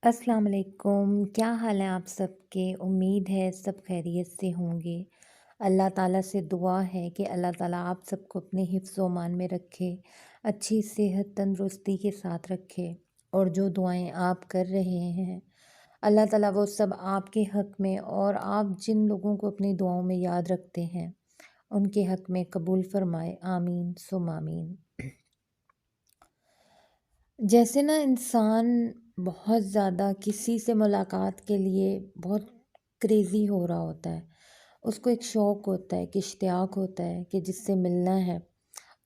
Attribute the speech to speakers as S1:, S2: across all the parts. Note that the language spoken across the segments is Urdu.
S1: السلام علیکم، کیا حال ہے آپ سب کے؟ امید ہے سب خیریت سے ہوں گے۔ اللہ تعالیٰ سے دعا ہے کہ اللہ تعالیٰ آپ سب کو اپنے حفظ و امان میں رکھے، اچھی صحت تندرستی کے ساتھ رکھے، اور جو دعائیں آپ کر رہے ہیں اللہ تعالیٰ وہ سب آپ کے حق میں اور آپ جن لوگوں کو اپنی دعاؤں میں یاد رکھتے ہیں ان کے حق میں قبول فرمائے، آمین ثم آمین۔ جیسے نا انسان بہت زیادہ کسی سے ملاقات کے لیے بہت کریزی ہو رہا ہوتا ہے، اس کو ایک شوق ہوتا ہے، ایک اشتیاق ہوتا ہے کہ جس سے ملنا ہے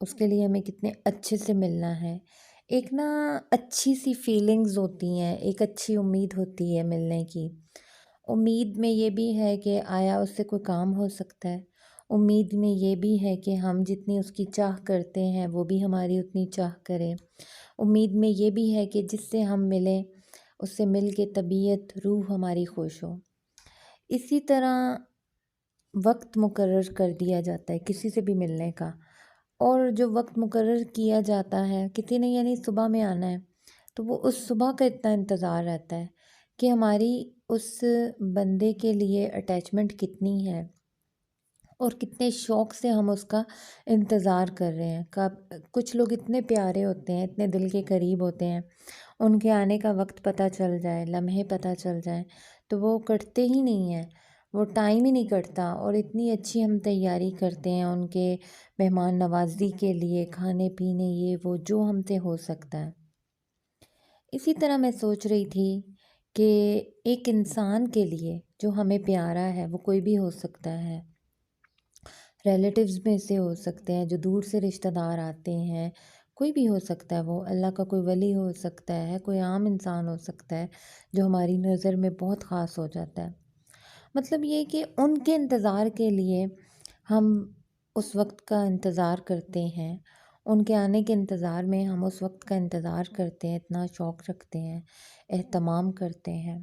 S1: اس کے لیے ہمیں کتنے اچھے سے ملنا ہے، ایک نا اچھی سی فیلنگز ہوتی ہیں، ایک اچھی امید ہوتی ہے ملنے کی۔ امید میں یہ بھی ہے کہ آیا اس سے کوئی کام ہو سکتا ہے، امید میں یہ بھی ہے کہ ہم جتنی اس کی چاہ کرتے ہیں وہ بھی ہماری اتنی چاہ کرے، امید میں یہ بھی ہے کہ جس سے ہم ملیں اس سے مل کے طبیعت روح ہماری خوش ہو۔ اسی طرح وقت مقرر کر دیا جاتا ہے کسی سے بھی ملنے کا، اور جو وقت مقرر کیا جاتا ہے کسی نے یعنی صبح میں آنا ہے تو وہ اس صبح کا اتنا انتظار رہتا ہے کہ ہماری اس بندے کے لیے اٹیچمنٹ کتنی ہے اور کتنے شوق سے ہم اس کا انتظار کر رہے ہیں۔ کچھ لوگ اتنے پیارے ہوتے ہیں، اتنے دل کے قریب ہوتے ہیں، ان کے آنے کا وقت پتہ چل جائے، لمحے پتہ چل جائیں تو وہ کٹتے ہی نہیں ہیں، وہ ٹائم ہی نہیں کٹتا، اور اتنی اچھی ہم تیاری کرتے ہیں ان کے مہمان نوازی کے لیے، کھانے پینے یہ وہ جو ہم سے ہو سکتا ہے۔ اسی طرح میں سوچ رہی تھی کہ ایک انسان کے لیے جو ہمیں پیارا ہے وہ کوئی بھی ہو سکتا ہے، ریلیٹیوز میں سے ہو سکتے ہیں، جو دور سے رشتہ دار آتے ہیں، کوئی بھی ہو سکتا ہے، وہ اللہ کا کوئی ولی ہو سکتا ہے، کوئی عام انسان ہو سکتا ہے جو ہماری نظر میں بہت خاص ہو جاتا ہے۔ مطلب یہ کہ ان کے انتظار کے لیے ہم اس وقت کا انتظار کرتے ہیں، ان کے آنے کے انتظار میں ہم اس وقت کا انتظار کرتے ہیں، اتنا شوق رکھتے ہیں، اہتمام کرتے ہیں۔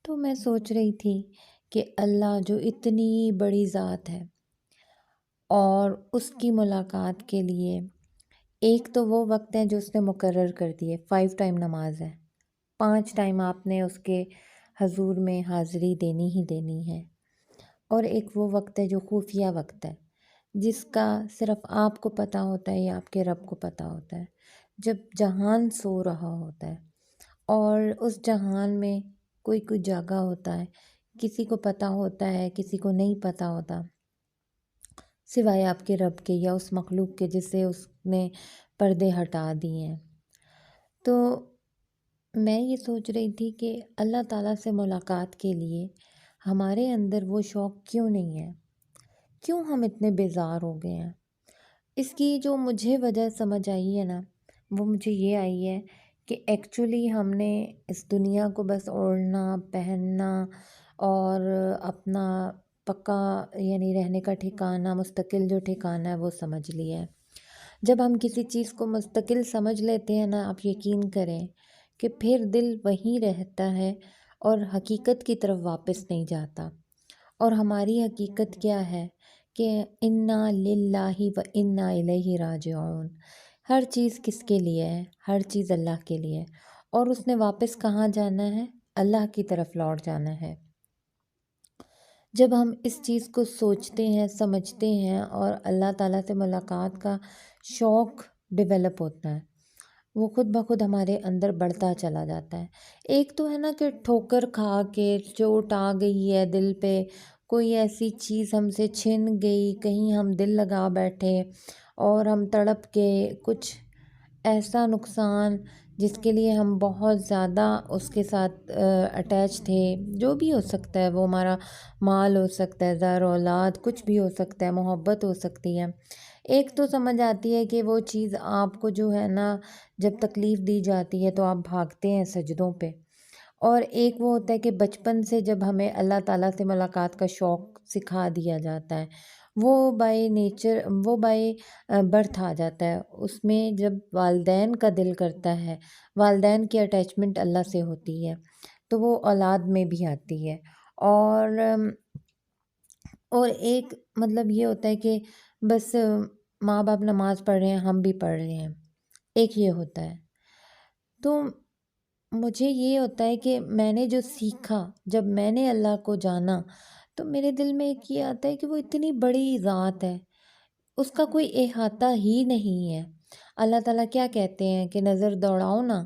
S1: تو میں سوچ رہی تھی کہ اللہ جو اتنی بڑی ذات ہے اور اس کی ملاقات کے لیے ایک تو وہ وقت ہے جو اس نے مقرر کر دیے، 5 ٹائم نماز ہے، 5 ٹائم آپ نے اس کے حضور میں حاضری دینی ہی دینی ہے، اور ایک وہ وقت ہے جو خفیہ وقت ہے جس کا صرف آپ کو پتہ ہوتا ہے یا آپ کے رب کو پتہ ہوتا ہے، جب جہان سو رہا ہوتا ہے اور اس جہان میں کوئی کوئی جاگا ہوتا ہے، کسی کو پتہ ہوتا ہے کسی کو نہیں پتہ ہوتا سوائے آپ کے رب کے یا اس مخلوق کے جس سے اس نے پردے ہٹا دیے ہیں۔ تو میں یہ سوچ رہی تھی کہ اللہ تعالیٰ سے ملاقات کے لیے ہمارے اندر وہ شوق کیوں نہیں ہے، کیوں ہم اتنے بیزار ہو گئے ہیں؟ اس کی جو مجھے وجہ سمجھ آئی ہے نا، وہ مجھے یہ آئی ہے کہ ایکچولی ہم نے اس دنیا کو بس اوڑھنا پہننا اور اپنا پکا یعنی رہنے کا ٹھکانہ، مستقل جو ٹھکانہ ہے وہ سمجھ لیا ہے۔ جب ہم کسی چیز کو مستقل سمجھ لیتے ہیں نا، آپ یقین کریں کہ پھر دل وہیں رہتا ہے اور حقیقت کی طرف واپس نہیں جاتا۔ اور ہماری حقیقت کیا ہے کہ انا للہ و انا الیہ راجعون، ہر چیز کس کے لیے ہے؟ ہر چیز اللہ کے لیے ہے، اور اس نے واپس کہاں جانا ہے؟ اللہ کی طرف لوٹ جانا ہے۔ جب ہم اس چیز کو سوچتے ہیں، سمجھتے ہیں اور اللہ تعالیٰ سے ملاقات کا شوق ڈیولپ ہوتا ہے، وہ خود بخود ہمارے اندر بڑھتا چلا جاتا ہے۔ ایک تو ہے نا کہ ٹھوکر کھا کے چوٹ آ گئی ہے دل پہ، کوئی ایسی چیز ہم سے چھن گئی، کہیں ہم دل لگا بیٹھے اور ہم تڑپ کے کچھ ایسا نقصان جس کے لیے ہم بہت زیادہ اس کے ساتھ اٹیچ تھے، جو بھی ہو سکتا ہے، وہ ہمارا مال ہو سکتا ہے، زر اولاد، کچھ بھی ہو سکتا ہے، محبت ہو سکتی ہے۔ ایک تو سمجھ آتی ہے کہ وہ چیز آپ کو جو ہے نا جب تکلیف دی جاتی ہے تو آپ بھاگتے ہیں سجدوں پہ، اور ایک وہ ہوتا ہے کہ بچپن سے جب ہمیں اللہ تعالیٰ سے ملاقات کا شوق سکھا دیا جاتا ہے، وہ بائی نیچر، وہ بائی برتھ آ جاتا ہے، اس میں جب والدین کا دل کرتا ہے، والدین کی اٹیچمنٹ اللہ سے ہوتی ہے تو وہ اولاد میں بھی آتی ہے، اور ایک مطلب یہ ہوتا ہے کہ بس ماں باپ نماز پڑھ رہے ہیں، ہم بھی پڑھ رہے ہیں، ایک یہ ہوتا ہے۔ تو مجھے یہ ہوتا ہے کہ میں نے جو سیکھا، جب میں نے اللہ کو جانا، تو میرے دل میں ایک یہ آتا ہے کہ وہ اتنی بڑی ذات ہے، اس کا کوئی احاطہ ہی نہیں ہے۔ اللہ تعالیٰ کیا کہتے ہیں کہ نظر دوڑاؤ نا،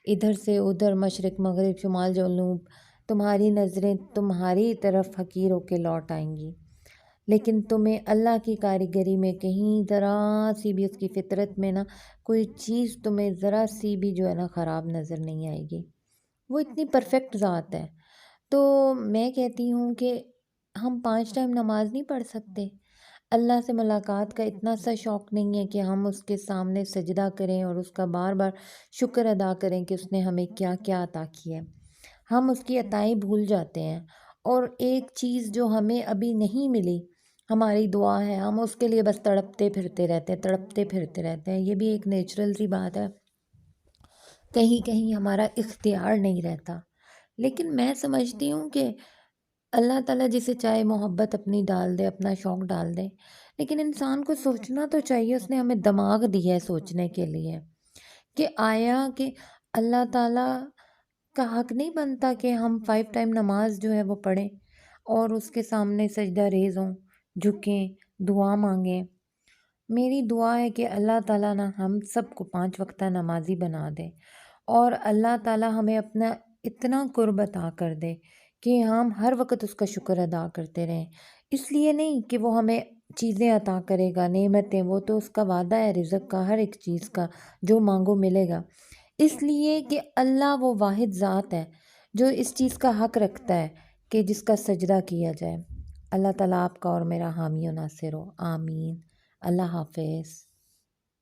S1: ادھر سے ادھر، مشرق مغرب شمال جنوب، تمہاری نظریں تمہاری طرف حقیر ہو کے لوٹ آئیں گی، لیکن تمہیں اللہ کی کاریگری میں کہیں ذرا سی بھی، اس کی فطرت میں نا کوئی چیز تمہیں ذرا سی بھی جو ہے نا خراب نظر نہیں آئے گی۔ وہ اتنی پرفیکٹ ذات ہے۔ تو میں کہتی ہوں کہ ہم 5 ٹائم نماز نہیں پڑھ سکتے؟ اللہ سے ملاقات کا اتنا سا شوق نہیں ہے کہ ہم اس کے سامنے سجدہ کریں اور اس کا بار بار شکر ادا کریں کہ اس نے ہمیں کیا کیا عطا کیا ہے؟ ہم اس کی عطائیں بھول جاتے ہیں، اور ایک چیز جو ہمیں ابھی نہیں ملی، ہماری دعا ہے، ہم اس کے لیے بس تڑپتے پھرتے رہتے ہیں، تڑپتے پھرتے رہتے ہیں۔ یہ بھی ایک نیچرل سی بات ہے، کہیں کہیں ہمارا اختیار نہیں رہتا۔ لیکن میں سمجھتی ہوں کہ اللہ تعالیٰ جسے چاہے محبت اپنی ڈال دے، اپنا شوق ڈال دے، لیکن انسان کو سوچنا تو چاہیے۔ اس نے ہمیں دماغ دیا ہے سوچنے کے لیے، کہ آیا کہ اللہ تعالیٰ کا حق نہیں بنتا کہ ہم 5 ٹائم نماز جو ہے وہ پڑھیں اور اس کے سامنے سجدہ ریز ہوں، جھکیں، دعا مانگیں۔ میری دعا ہے کہ اللہ تعالیٰ نا ہم سب کو 5 وقتہ نمازی بنا دے، اور اللہ تعالیٰ ہمیں اپنا اتنا قرب عطا کر دے کہ ہم ہر وقت اس کا شکر ادا کرتے رہیں۔ اس لیے نہیں کہ وہ ہمیں چیزیں عطا کرے گا، نعمتیں، وہ تو اس کا وعدہ ہے رزق کا، ہر ایک چیز کا، جو مانگو ملے گا۔ اس لیے کہ اللہ وہ واحد ذات ہے جو اس چیز کا حق رکھتا ہے کہ جس کا سجدہ کیا جائے۔ اللہ تعالیٰ آپ کا اور میرا حامی و ناصر ہو، آمین۔ اللہ حافظ۔